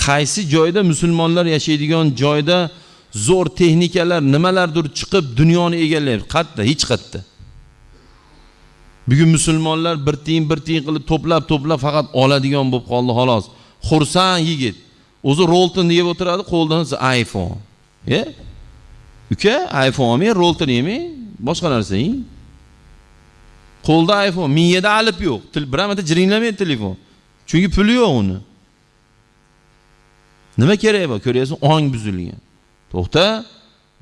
qaysi joyda musulmonlar yashaydigan joyda zo'r texnikalar nimalardir chiqib dunyoni egallayapti? Qayerda? Hech qayerda. Bugun musulmonlar bir tiyin qilib to'plab faqat oladigan bo'lib qoldi xolos. Xursand yigit. O'zi Rolton yeb o'tiradi, qo'ldan iPhone. Uka, iPhone olmay, Rolton yemay, boshqa narsa yeng. Qo'lda iPhone, miyada alif yo'q. Bir marta jiringlamaydi telefon. Chunki puli yo'q uni. Nima kerak bu? Ko'ryapsan, ong buzilgan. To'xta,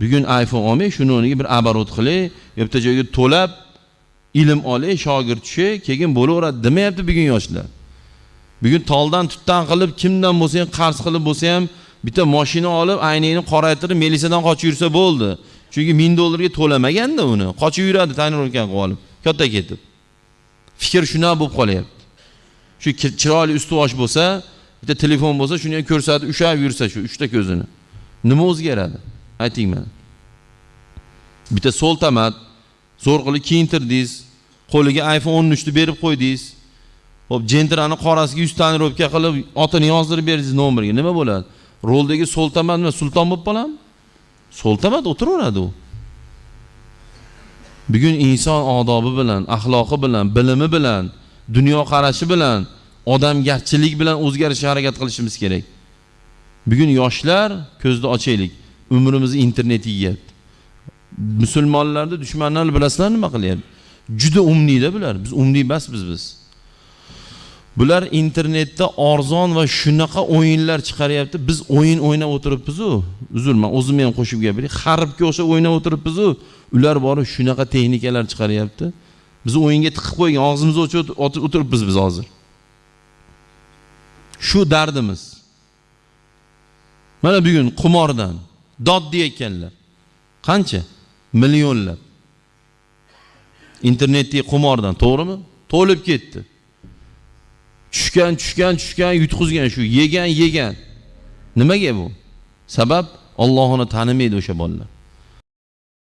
bugun iPhone olmay, shuni o'rniga bir aborot qilay, yerda joyga to'lab ilm olay, shogird tushay, keyin bo'laveradi demayapti bugun yoshlar. Bugun toldan tutdan qilib, kimdan bo'lsa ham qarz qilib bo'lsa ham bitta mashina olib, ayningni qoraytirib, milisadan qochib yursa bo'ldi. Chunki $1000 ga to'lamaganda uni, qochib yuradi tanirovkan qilib olib, katta ketib. Fikr shuna bo'lib qolyapti. Shu chiroyli usti-bosh bo'lsa, bitta telefon bo'lsa, shuni ham ko'rsatib, ushab yursa shu uchta ko'zini. Nima o'zgaradi? Ayting mana. Bitta so'ltamat zo'r qilib kiyintirdingiz, qo'liga iPhone 13 ni berib qo'ydingiz. Hop, jentrani qorasiga 100 tani robka qilib, otini yozdirib berdingiz nomeriga. Nima bo'ladi? Roldagi so'ltamat nima, sulton bo'lib qoladimi? So'ltamat o'tiraveradi u. Bugun inson odobi bilan, axloqi bilan, bilimi bilan, dunyo qarashi bilan, odamgarchilik bilan o'zgarishga harakat qilishimiz kerak. Bugun yoshlar ko'zni ochaylik. Umrimizni internet yeyapti. Musulmonlarni dushmanlarni bilasizlar nima qilyapti? Juda umniyda bular. Biz umniy emasmiz biz. Bular internetda arzon va shunaqa o'yinlar chiqaryapti. Biz o'yin o'ynab o'tiribmiz-ku. Uzr, men o'zimni ham qo'shib gapiray. Xaribga o'xshab o'ynab o'tiribmiz-ku. Ular borib shunaqa texnikalar chiqaryapti. Biz o'yinga tiqib qo'ygan, og'zimizni ochib o'tiribmiz biz hozir. Shu dardimiz. Mana bugun qumordan dod deyotganlar. Qancha? Millionlab. Internetdagi qumordan, to'g'rimi? To'lib ketdi. Tushgan, yutqizgan shu, yegan. Nimaga bu? Sabab Allohni tanimaydi o'sha bolalar.